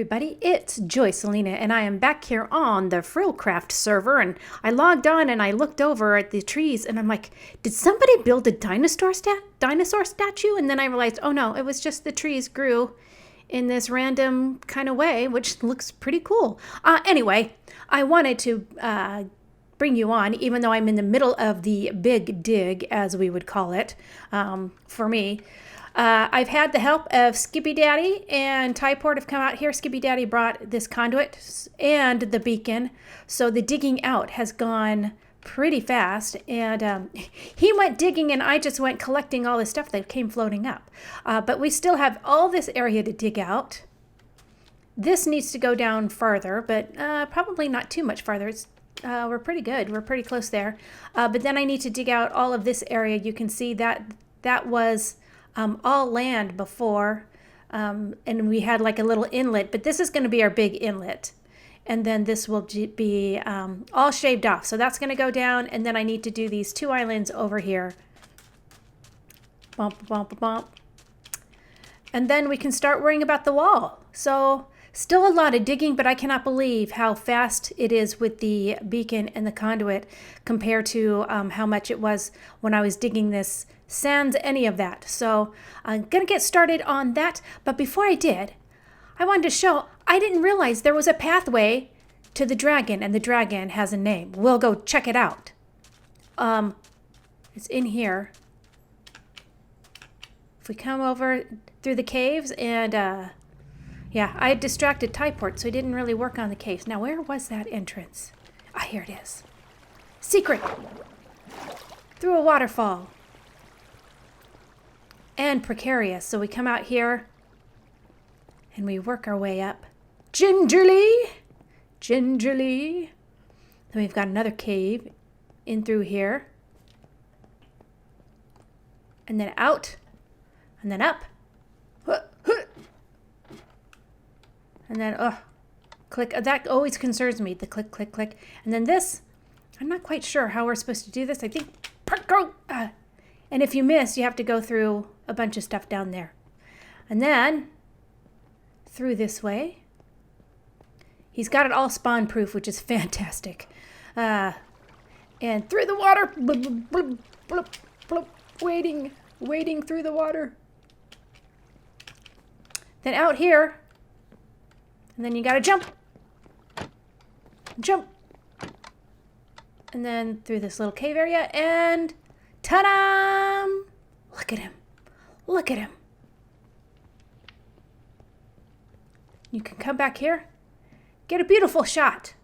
everybody, it's Joycelina and I am back here on the FrilCraft server, and I logged on and I looked over at the trees and I'm like, did somebody build a dinosaur statue? And then I realized, oh no, it was just the trees grew in this random kind of way, which looks pretty cool. Anyway, I wanted to bring you on, even though I'm in the middle of the big dig, as we would call it, for me. I've had the help of Skippy Daddy and Typort have come out here. Skippy Daddy brought this conduit and the beacon, so the digging out has gone pretty fast, and he went digging and I just went collecting all the stuff that came floating up. But we still have all this area to dig out. This needs to go down farther, but probably not too much farther. We're pretty good. We're pretty close there. But then I need to dig out all of this area. You can see that was all land before, and we had like a little inlet, but this is going to be our big inlet. And then this will be all shaved off. So that's going to go down, and then I need to do these two islands over here. Bump, bump, bump. And then we can start worrying about the wall. So still a lot of digging, but I cannot believe how fast it is with the beacon and the conduit compared to how much it was when I was digging this sans any of that. So I'm gonna get started on that, but before I did, I wanted to show, I didn't realize there was a pathway to the dragon, and the dragon has a name. We'll go check it out. It's in here. If we come over through the caves, and yeah, I distracted Typort, so he didn't really work on the caves. Now, where was that entrance? Ah, here it is. Secret! Through a waterfall. And precarious. So we come out here and we work our way up. Gingerly! Gingerly. Then we've got another cave in through here. And then out. And then up. And then, click. That always concerns me, the click, click, click. And then this, I'm not quite sure how we're supposed to do this. I think, and if you miss, you have to go through a bunch of stuff down there. And then, through this way. He's got it all spawn proof, which is fantastic. And through the water. Bloop, bloop, bloop, bloop, wading through the water. Then out here. And then you gotta jump. Jump. And then through this little cave area, and ta-da! Look at him. Look at him. You can come back here. Get a beautiful shot.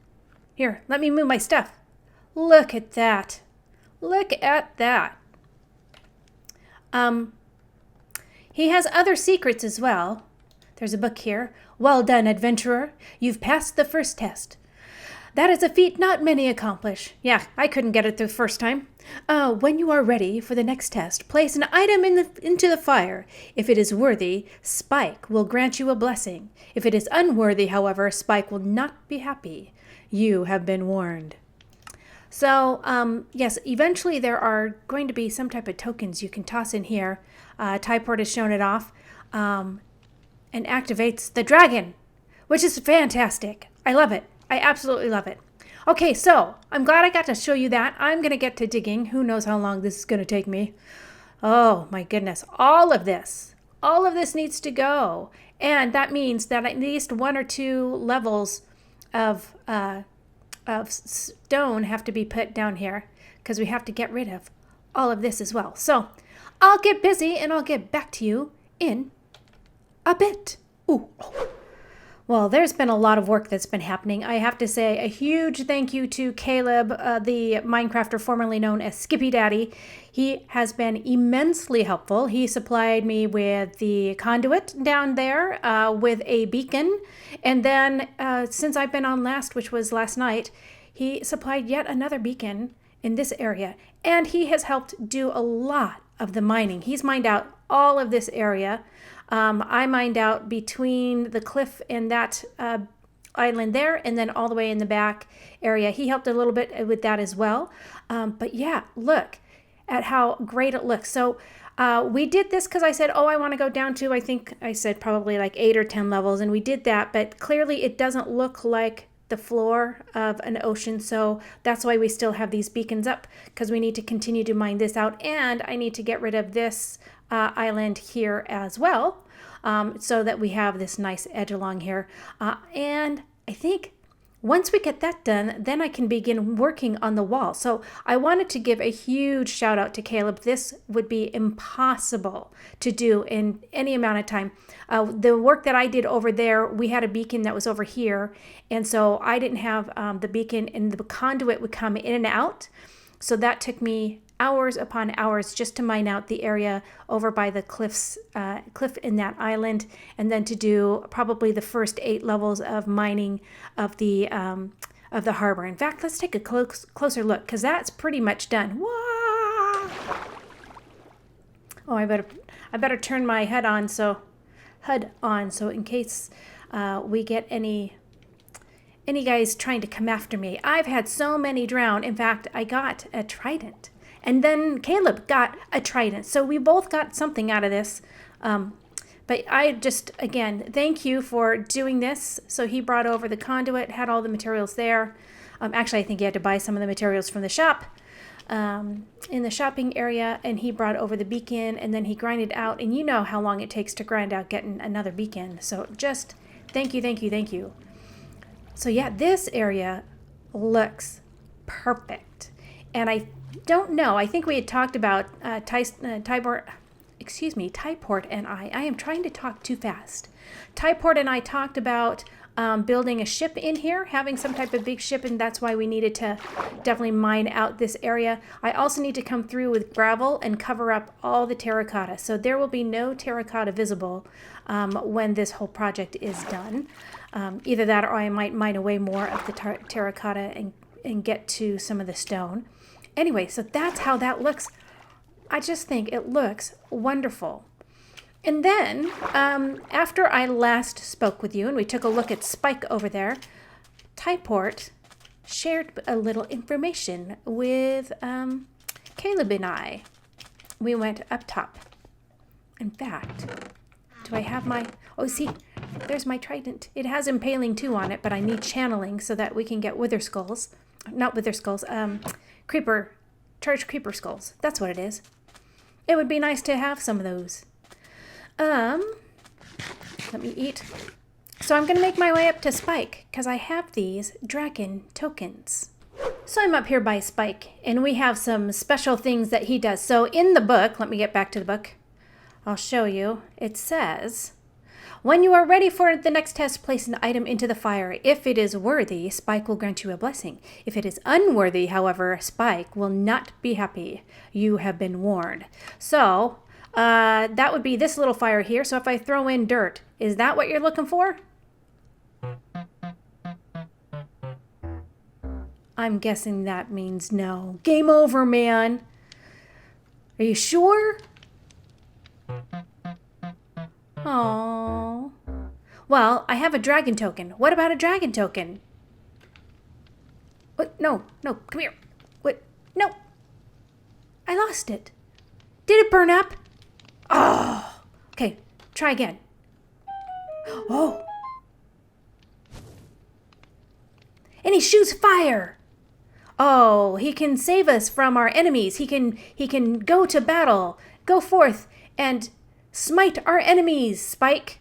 Here, let me move my stuff. Look at that. Look at that. He has other secrets as well. There's a book here. Well done, adventurer. You've passed the first test. That is a feat not many accomplish. Yeah, I couldn't get it the first time. When you are ready for the next test, place an item into the fire. If it is worthy, Spike will grant you a blessing. If it is unworthy, however, Spike will not be happy. You have been warned. So, yes, eventually there are going to be some type of tokens you can toss in here. Typort has shown it off. And activates the dragon, which is fantastic. I love it. I absolutely love it. Okay, so I'm glad I got to show you that. I'm going to get to digging. Who knows how long this is going to take me. Oh, my goodness. All of this needs to go. And that means that at least 1 or 2 levels of stone have to be put down here, because we have to get rid of all of this as well. So I'll get busy and I'll get back to you in a bit. Ooh. Well, there's been a lot of work that's been happening. I have to say a huge thank you to Caleb, the Minecrafter formerly known as Skippy Daddy. He has been immensely helpful. He supplied me with the conduit down there, with a beacon. And then since I've been on last, which was last night, he supplied yet another beacon in this area. And he has helped do a lot of the mining. He's mined out all of this area. I mined out between the cliff and that island there, and then all the way in the back area. He helped a little bit with that as well. But yeah, look at how great it looks. So We did this because I said, oh, I want to go down to, I think I said probably like 8 or 10 levels, and we did that, but clearly it doesn't look like the floor of an ocean, so that's why we still have these beacons up, because we need to continue to mine this out, and I need to get rid of this island here as well, so that we have this nice edge along here, and I think once we get that done, then I can begin working on the wall. So I wanted to give a huge shout out to Caleb. This would be impossible to do in any amount of time. The work that I did over there, we had a beacon that was over here. And so I didn't have the beacon, and the conduit would come in and out. So that took me hours upon hours just to mine out the area over by the cliff in that island, and then to do probably the first 8 levels of mining of the harbor. In fact, let's take a closer look, because that's pretty much done. Wah! Oh, I better turn my HUD on so in case we get any guys trying to come after me. I've had so many drown. In fact, I got a Trident. And then Caleb got a Trident. So we both got something out of this. But I just, again, thank you for doing this. So he brought over the conduit, had all the materials there. Actually, I think he had to buy some of the materials from the shop in the shopping area. And he brought over the beacon, and then he grinded out. And you know how long it takes to grind out getting another beacon. So just thank you, thank you, thank you. So yeah, this area looks perfect. And I don't know. I think we had talked about Typort and I am trying to talk too fast. Typort and I talked about building a ship in here, having some type of big ship, and that's why we needed to definitely mine out this area. I also need to come through with gravel and cover up all the terracotta. So there will be no terracotta visible when this whole project is done. Either that, or I might mine away more of the terracotta and get to some of the stone. Anyway, so that's how that looks. I just think it looks wonderful. And then, after I last spoke with you and we took a look at Spike over there, Typort shared a little information with Caleb and I. We went up top. In fact, do I have my... Oh, see, there's my Trident. It has Impaling 2 on it, but I need channeling so that we can get Wither Skulls. Not Wither Skulls, charged creeper skulls. That's what it is. It would be nice to have some of those. Let me eat. So I'm going to make my way up to Spike, because I have these dragon tokens. So I'm up here by Spike, and we have some special things that he does. So in the book, let me get back to the book. I'll show you. It says... When you are ready for the next test, place an item into the fire. If it is worthy, Spike will grant you a blessing. If it is unworthy, however, Spike will not be happy. You have been warned. So, that would be this little fire here. So if I throw in dirt, is that what you're looking for? I'm guessing that means no. Game over, man. Are you sure? Oh. Well, I have a dragon token. What about a dragon token? What? No, come here. What? No. I lost it. Did it burn up? Oh. Okay, try again. Oh. And he shoots fire. Oh, he can save us from our enemies. He can go to battle. Go forth and smite our enemies, Spike.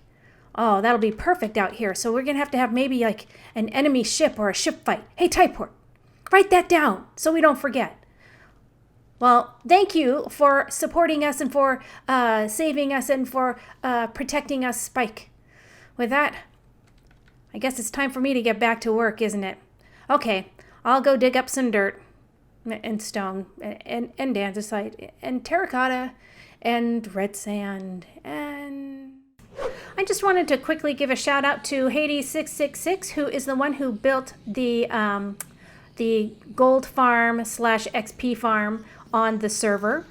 Oh, that'll be perfect out here. So we're going to have maybe like an enemy ship or a ship fight. Hey, Typort, write that down so we don't forget. Well, thank you for supporting us and for saving us and for protecting us, Spike. With that, I guess it's time for me to get back to work, isn't it? Okay, I'll go dig up some dirt and stone and andesite and terracotta and red sand. And I just wanted to quickly give a shout out to Hades666, who is the one who built the gold farm / XP farm on the server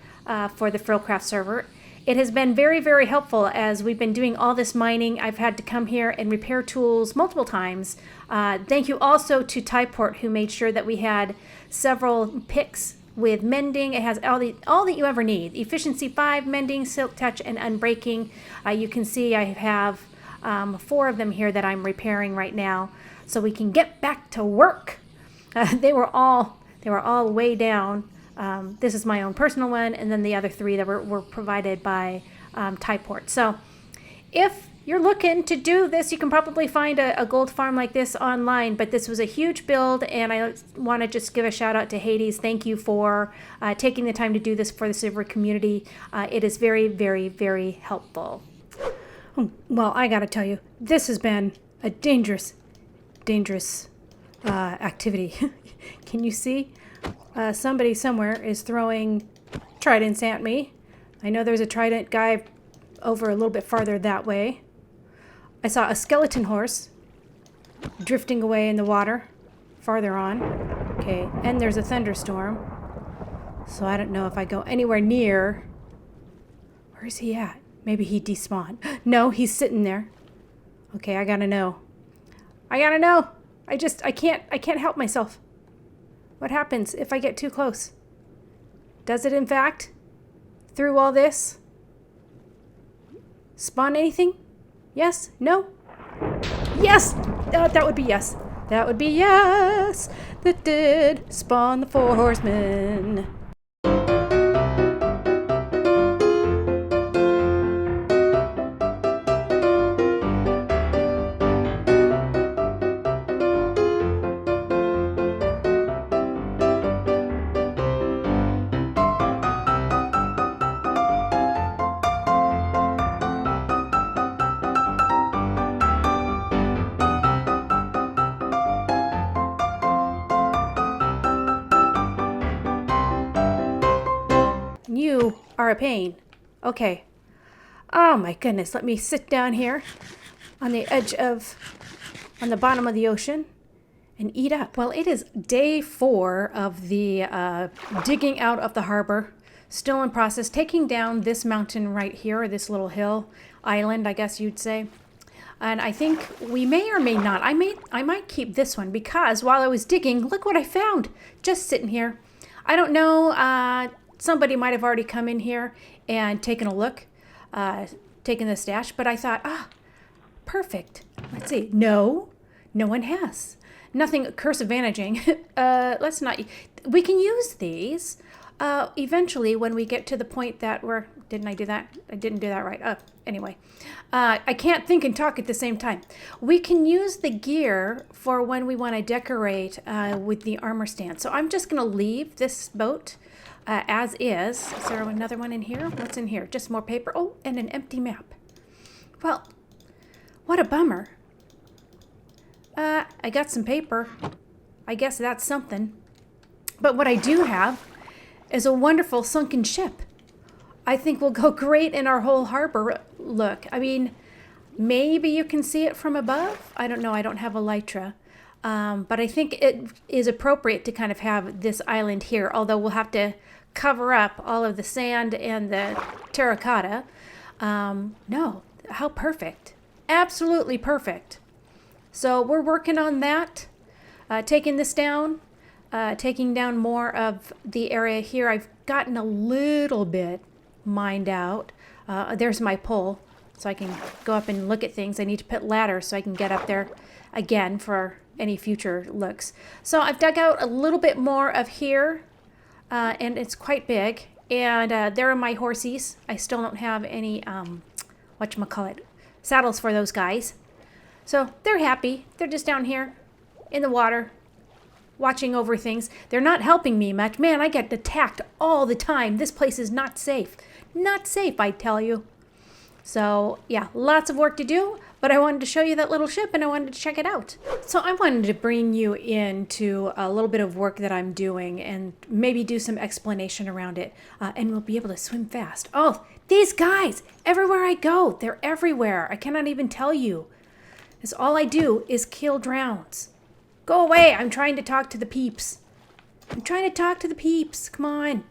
for the FrilCraft server. It has been very, very helpful as we've been doing all this mining. I've had to come here and repair tools multiple times. Thank you also to Typort, who made sure that we had several picks with mending. It has all that you ever need. Efficiency 5, mending, silk touch, and unbreaking. You can see I have 4 of them here that I'm repairing right now, so we can get back to work. They were all way down. This is my own personal one, and then the other 3 that were provided by Typort. So if you're looking to do this, you can probably find a gold farm like this online, but this was a huge build, and I want to just give a shout out to Hades. Thank you for taking the time to do this for the server community. It is very, very, very helpful. Well, I gotta tell you, this has been a dangerous activity. Can you see? Somebody somewhere is throwing tridents at me. I know there's a trident guy over a little bit farther that way. I saw a skeleton horse drifting away in the water farther on. Okay, and there's a thunderstorm. So I don't know if I go anywhere near. Where is he at? Maybe he despawned. No, he's sitting there. Okay, I gotta know. I can't help myself. What happens if I get too close? Does it in fact, through all this, spawn anything? Yes? No? Yes! That would be yes. That would be yes. That did spawn the 4 horsemen. You are a pain. Okay. Oh my goodness. Let me sit down here on the bottom of the ocean and eat up. Well, it is day 4 of the digging out of the harbor. Still in process. Taking down this mountain right here, or this little hill, island, I guess you'd say. And I think we may or may not. I might keep this one because while I was digging, look what I found. Just sitting here. I don't know. Somebody might have already come in here and taken a look, taken the stash, but I thought, perfect. Let's see. No one has. Nothing curse advantaging. Let's not. We can use these eventually when we get to the point that we're. Didn't I do that? I didn't do that right. Anyway, I can't think and talk at the same time. We can use the gear for when we want to decorate with the armor stand. So I'm just going to leave this boat as is. Is there another one in here? What's in here? Just more paper. Oh, and an empty map. Well, what a bummer. I got some paper. I guess that's something. But what I do have is a wonderful sunken ship. I think will go great in our whole harbor look. I mean, maybe you can see it from above. I don't know. I don't have elytra. But I think it is appropriate to kind of have this island here, although we'll have to cover up all of the sand and the terracotta. No, how perfect. Absolutely perfect. So we're working on that, taking this down, taking down more of the area here. I've gotten a little bit mined out. There's my pole, so I can go up and look at things. I need to put ladders so I can get up there again for any future looks. So I've dug out a little bit more of here, and it's quite big. And there are my horsies. I still don't have any, whatchamacallit, saddles for those guys. So they're happy. They're just down here in the water, watching over things. They're not helping me much. Man, I get attacked all the time. This place is not safe. Not safe, I tell you. So yeah, lots of work to do, but I wanted to show you that little ship and I wanted to check it out. So I wanted to bring you into a little bit of work that I'm doing and maybe do some explanation around it, and we'll be able to swim fast. Oh, these guys, everywhere I go, they're everywhere. I cannot even tell you. Because all I do is kill drowns. Go away, I'm trying to talk to the peeps. I'm trying to talk to the peeps, come on.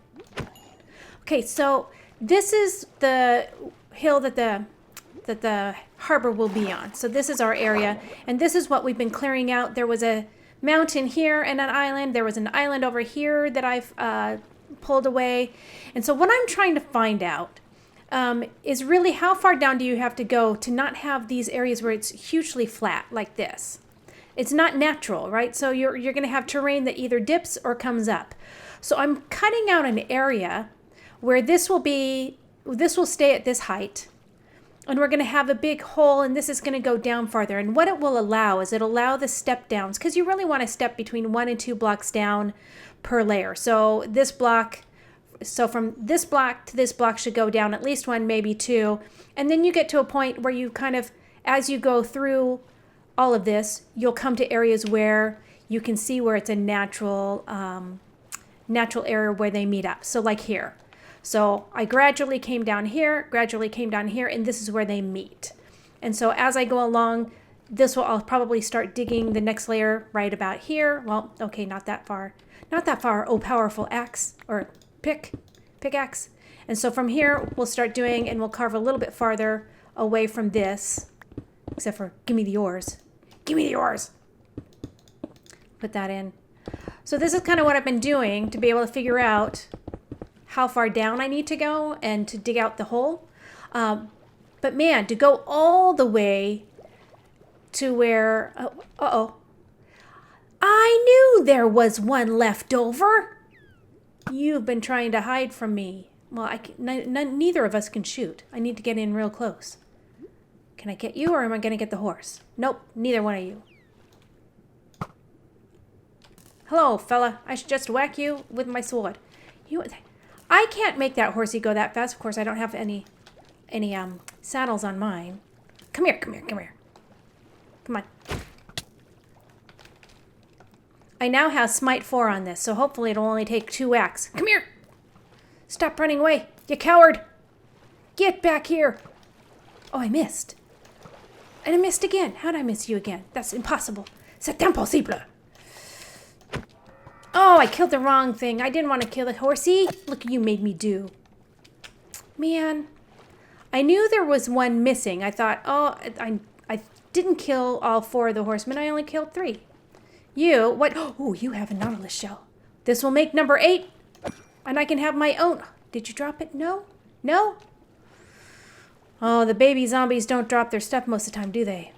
Okay, so this is the hill that the harbor will be on. So this is our area, and this is what we've been clearing out. There was a mountain here and an island. There was an island over here that I've pulled away. And so what I'm trying to find out is really how far down do you have to go to not have these areas where it's hugely flat like this. It's not natural, right? So you're going to have terrain that either dips or comes up. So I'm cutting out an area where this will stay at this height. And we're going to have a big hole, and this is going to go down farther. And what it will allow is it'll allow the step downs, because you really want to step between 1 and 2 blocks down per layer. So this block, so from this block to this block should go down at least 1, maybe 2. And then you get to a point where you kind of, as you go through all of this, you'll come to areas where you can see where it's a natural area where they meet up. So like here. So I gradually came down here, and this is where they meet. And so as I go along, I'll probably start digging the next layer right about here. Well, okay, not that far. Not that far, oh powerful axe, or pickaxe. And so from here, we'll start doing, and we'll carve a little bit farther away from this, except for give me the oars. Give me the oars. Put that in. So this is kind of what I've been doing to be able to figure out how far down I need to go and to dig out the hole. But man, to go all the way to where, I knew there was one left over. You've been trying to hide from me. Well, neither of us can shoot. I need to get in real close. Can I get you, or am I going to get the horse? Nope, neither one of you. Hello, fella. I should just whack you with my sword. I can't make that horsey go that fast. Of course, I don't have any saddles on mine. Come here. Come on. I now have Smite 4 on this, so hopefully it'll only take 2 whacks. Come here. Stop running away, you coward. Get back here. Oh, I missed. And I missed again. How'd I miss you again? That's impossible. C'est impossible. Oh, I killed the wrong thing. I didn't want to kill the horsey. Look what you made me do. Man, I knew there was one missing. I thought, oh, I didn't kill all 4 of the horsemen. I only killed 3. You, what? Oh, you have a nautilus shell. This will make number 8, and I can have my own. Did you drop it? No? No? Oh, the baby zombies don't drop their stuff most of the time, do they?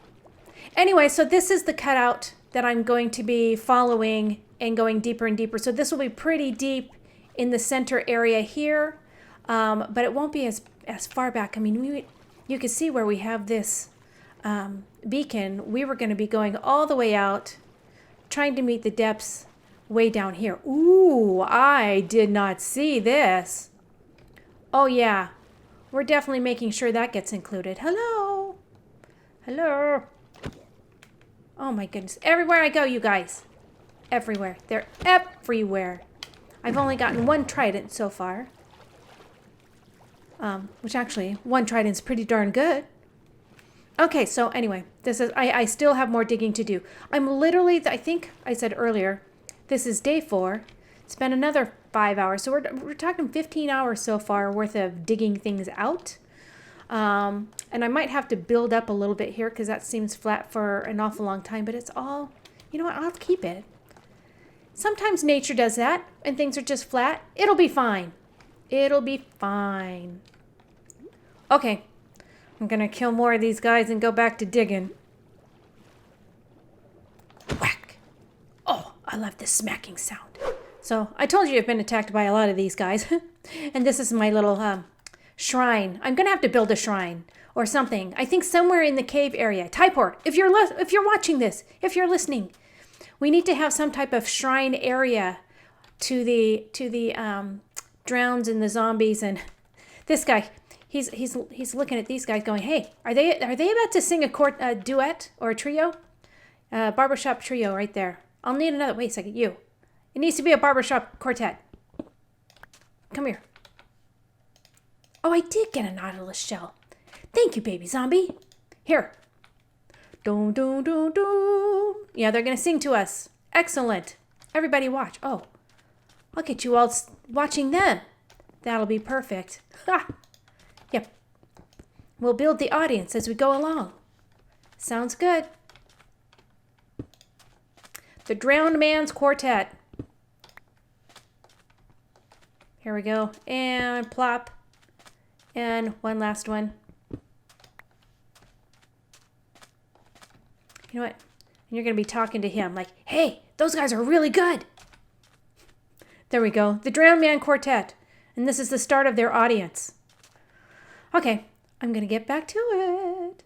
Anyway, so this is the cutout that I'm going to be following and going deeper and deeper. So this will be pretty deep in the center area here, but it won't be as far back. I mean, you can see where we have this beacon. We were going to be going all the way out, trying to meet the depths way down here. Ooh, I did not see this. Oh yeah, we're definitely making sure that gets included. Hello. Hello. Oh my goodness. Everywhere I go, you guys. Everywhere. They're everywhere. I've only gotten 1 trident so far. Which actually, 1 trident's pretty darn good. Okay, so anyway, this is I still have more digging to do. I'm literally, I think I said earlier, this is day 4. It's been another 5 hours. So we're talking 15 hours so far worth of digging things out. And I might have to build up a little bit here because that seems flat for an awful long time, but it's all, you know what, I'll keep it. Sometimes nature does that and things are just flat. It'll be fine. It'll be fine. Okay, I'm gonna kill more of these guys and go back to digging. Whack. Oh, I love this smacking sound. So I told you I've been attacked by a lot of these guys. And this is my little shrine. I'm gonna have to build a shrine or something. I think somewhere in the cave area. Typort, if you're watching this, if you're listening, we need to have some type of shrine area to the drowns and the zombies. And this guy, he's looking at these guys going, hey, are they about to sing a duet or a trio? Barbershop trio right there. I'll need another. Wait a second, you. It needs to be a barbershop quartet. Come here. Oh, I did get a nautilus shell. Thank you, baby zombie. Here. Dun, dun, dun, dun. Yeah, they're going to sing to us. Excellent. Everybody watch. Oh, I'll get you all watching them. That'll be perfect. Ha! Yep. We'll build the audience as we go along. Sounds good. The Drowned Man's Quartet. Here we go. And plop. And one last one. You know what? And you're going to be talking to him like, hey, those guys are really good. There we go. The Drowned Man Quartet. And this is the start of their audience. Okay, I'm going to get back to it.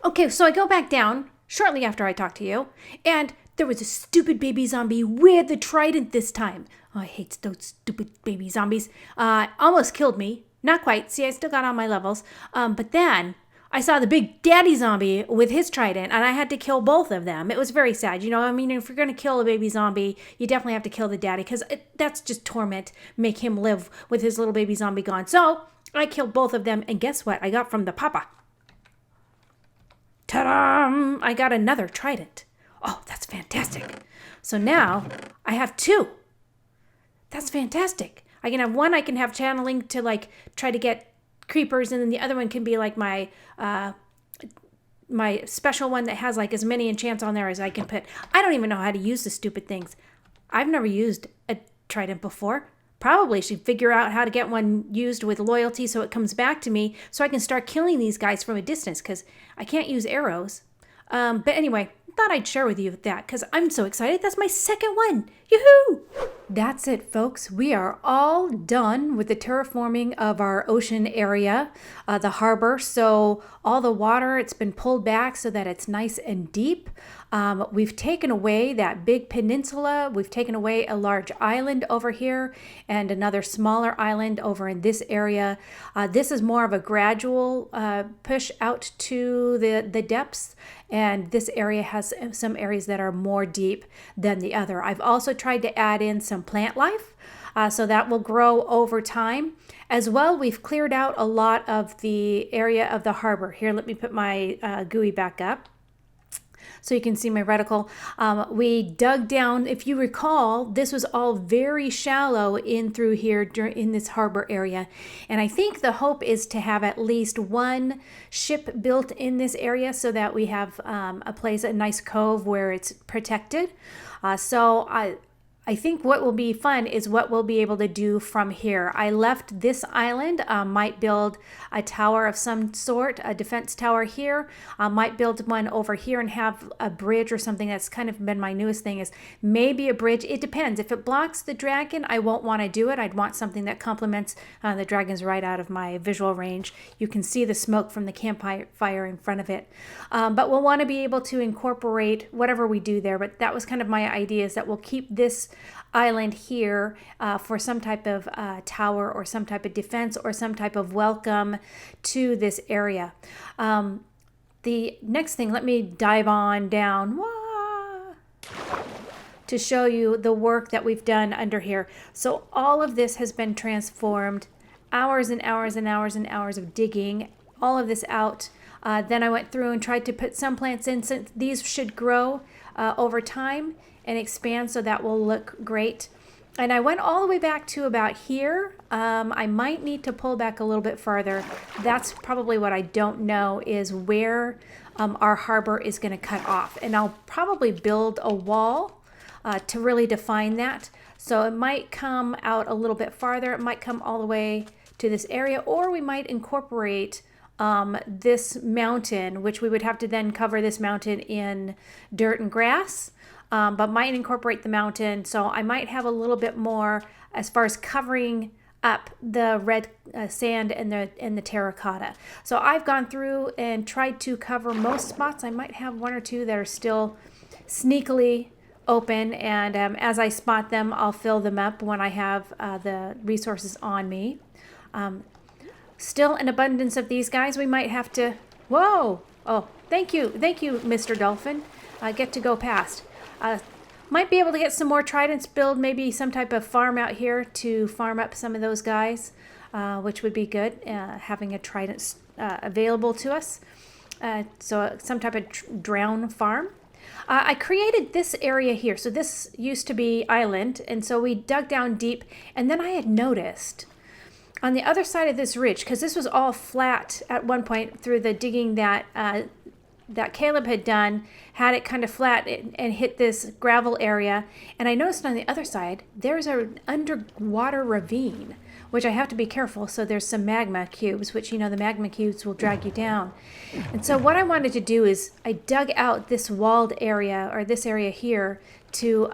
Okay, so I go back down shortly after I talk to you. And there was a stupid baby zombie with the trident this time. Oh, I hate those stupid baby zombies. Almost killed me. Not quite. See, I still got all my levels. But then I saw the big daddy zombie with his trident, and I had to kill both of them. It was very sad. You know, I mean, if you're going to kill a baby zombie, you definitely have to kill the daddy, because that's just torment. Make him live with his little baby zombie gone. So I killed both of them, and guess what I got from the papa? Ta-da! I got another trident. Oh, that's fantastic. So now I have two. That's fantastic. I can have one, I can have channeling to like try to get creepers, and then the other one can be like my my special one that has like as many enchants on there as I can put. I don't even know how to use the stupid things. I've never used a trident before. Probably should figure out how to get one used with loyalty so it comes back to me so I can start killing these guys from a distance, because I can't use arrows. But anyway, thought I'd share with you that because I'm so excited. That's my second one. Yoo-hoo! That's it, folks. We are all done with the terraforming of our ocean area, the harbor. So all the water, it's been pulled back so that it's nice and deep. We've taken away that big peninsula. We've taken away a large island over here and another smaller island over in this area. This is more of a gradual push out to the depths. And this area has some areas that are more deep than the other. I've also tried to add in some plant life, so that will grow over time. As well, we've cleared out a lot of the area of the harbor. Here, let me put my GUI back up so you can see my reticle. We dug down, if you recall, this was all very shallow in through here in this harbor area. And I think the hope is to have at least one ship built in this area so that we have a place, a nice cove where it's protected. So I think what will be fun is what we'll be able to do from here. I left this island, might build a tower of some sort, a defense tower here. Might build one over here and have a bridge or something. That's kind of been my newest thing, is maybe a bridge. It depends. If it blocks the dragon, I won't want to do it. I'd want something that complements the dragon's right out of my visual range. You can see the smoke from the campfire in front of it. But we'll want to be able to incorporate whatever we do there. But that was kind of my idea, is that we'll keep this island here for some type of tower or some type of defense or some type of welcome to this area. The next thing, let me dive on down to show you the work that we've done under here. So all of this has been transformed, hours and hours and hours and hours of digging all of this out. Then I went through and tried to put some plants in, since these should grow over time and expand, so that will look great. And I went all the way back to about here. I might need to pull back a little bit farther. That's probably what I don't know, is where our harbor is going to cut off. And I'll probably build a wall to really define that. So it might come out a little bit farther. It might come all the way to this area, or we might incorporate this mountain, which we would have to then cover this mountain in dirt and grass. But might incorporate the mountain. So I might have a little bit more as far as covering up the red sand and the terracotta. So I've gone through and tried to cover most spots. I might have one or two that are still sneakily open, and as I spot them, I'll fill them up when I have the resources on me. Still an abundance of these guys. We might have to, whoa, oh, thank you, Mr. Dolphin. I get to go past. Might be able to get some more tridents, build maybe some type of farm out here to farm up some of those guys, which would be good, having a trident available to us. So some type of drown farm. I created this area here. So this used to be island, and so we dug down deep, and then I had noticed on the other side of this ridge, because this was all flat at one point through the digging that that Caleb had done had it kind of flat and hit this gravel area. And I noticed on the other side, there's an underwater ravine, which I have to be careful. So there's some magma cubes, which, you know, the magma cubes will drag you down. And so what I wanted to do is I dug out this walled area, or this area here, to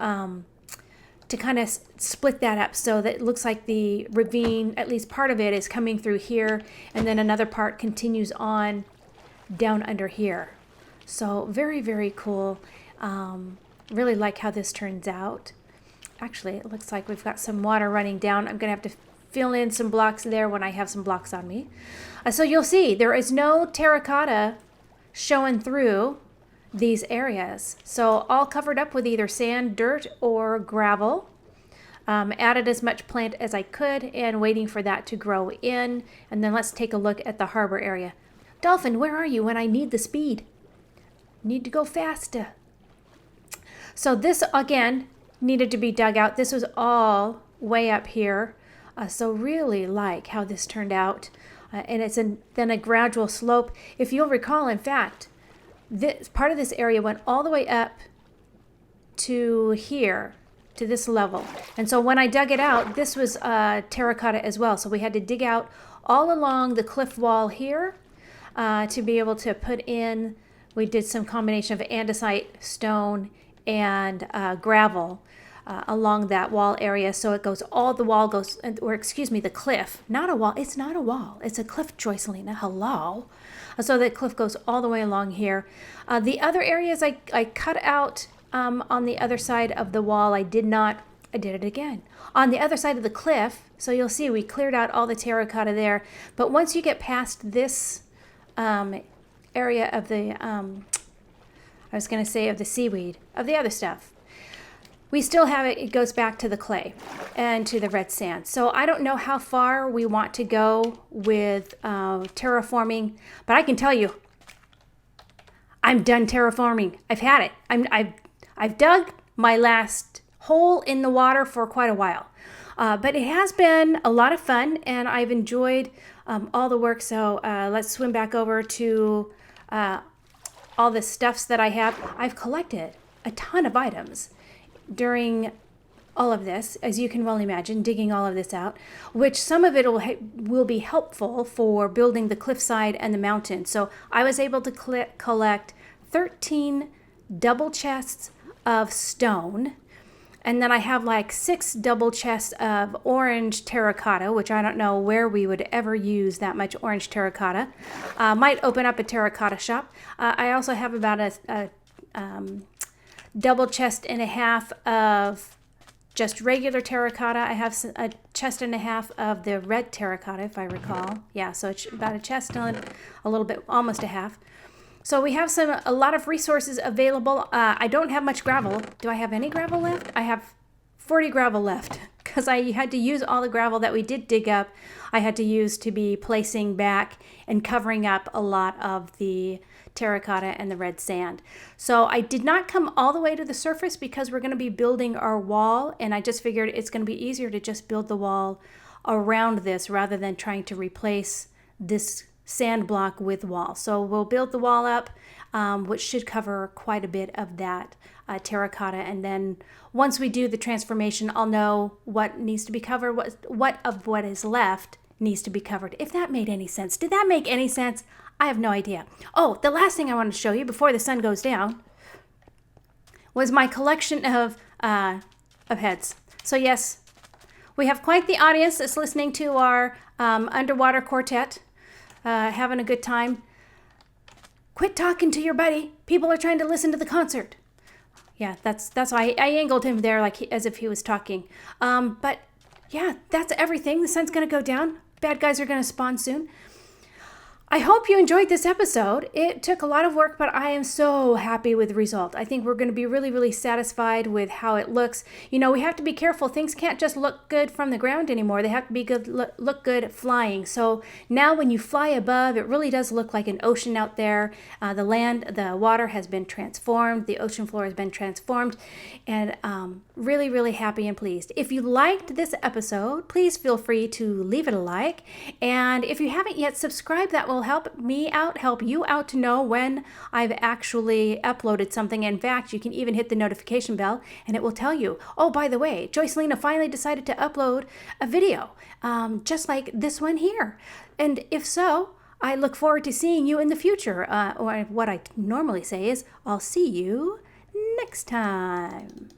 kind of split that up so that it looks like the ravine, at least part of it, is coming through here, and then another part continues on down under here. So very, very cool. Really like how this turns out. Actually, it looks like we've got some water running down. I'm gonna have to fill in some blocks there when I have some blocks on me. So you'll see there is no terracotta showing through these areas. So all covered up with either sand, dirt, or gravel. Added as much plant as I could and waiting for that to grow in. And then let's take a look at the harbor area. Dolphin, where are you when I need the speed? Need to go faster. So this, again, needed to be dug out. This was all way up here. So really like how this turned out. And it's then a gradual slope. If you'll recall, in fact, this part of this area went all the way up to here, to this level. And so when I dug it out, this was terracotta as well. So we had to dig out all along the cliff wall here to be able to put in, we did some combination of andesite, stone, and gravel along that wall area. So it goes, all the wall goes, or excuse me, the cliff, not a wall. It's not a wall. It's a cliff, Joycelina. Hello. So the cliff goes all the way along here. The other areas I cut out on the other side of the wall. I did it again. On the other side of the cliff, so you'll see we cleared out all the terracotta there. But once you get past this area of the, I was going to say of the seaweed, of the other stuff, we still have it. It goes back to the clay and to the red sand. So I don't know how far we want to go with terraforming, but I can tell you, I'm done terraforming. I've had it. I've dug my last hole in the water for quite a while, but it has been a lot of fun, and I've enjoyed all the work. So let's swim back over to all the stuffs that I have. I've collected a ton of items during all of this, as you can well imagine, digging all of this out, which some of it will be helpful for building the cliffside and the mountain. So I was able to collect 13 double chests of stone, and then I have like 6 double chests of orange terracotta, which I don't know where we would ever use that much orange terracotta. Might open up a terracotta shop. I also have about a double chest and a half of just regular terracotta. I have a chest and a half of the red terracotta, if I recall. Yeah, so it's about a chest and a little bit, almost a half. So we have a lot of resources available. I don't have much gravel. Do I have any gravel left? I have 40 gravel left because I had to use all the gravel that we did dig up. I had to use to be placing back and covering up a lot of the terracotta and the red sand. So I did not come all the way to the surface because we're going to be building our wall, and I just figured it's going to be easier to just build the wall around this rather than trying to replace this sand block with wall. So we'll build the wall up, which should cover quite a bit of that terracotta, and then once we do the transformation, I'll know what needs to be covered, what of what is left needs to be covered. If that made any sense. Did that make any sense? I have no idea. Oh, the last thing I wanted to show you before the sun goes down was my collection of heads. So yes, we have quite the audience that's listening to our underwater quartet, having a good time. Quit talking to your buddy. People are trying to listen to the concert. Yeah, that's why I angled him there as if he was talking. But yeah, that's everything. The sun's going to go down. Bad guys are going to spawn soon. I hope you enjoyed this episode. It took a lot of work, but I am so happy with the result. I think we're going to be really, really satisfied with how it looks. You know, we have to be careful. Things can't just look good from the ground anymore. They have to be good, look good flying. So now when you fly above, it really does look like an ocean out there. The water has been transformed. The ocean floor has been transformed. And really, really happy and pleased. If you liked this episode, please feel free to leave it a like. And if you haven't yet subscribed, that will help me out, help you out to know when I've actually uploaded something. In fact, you can even hit the notification bell and it will tell you, oh, by the way, Joycelina finally decided to upload a video, just like this one here. And if so, I look forward to seeing you in the future. Or what I normally say is, I'll see you next time.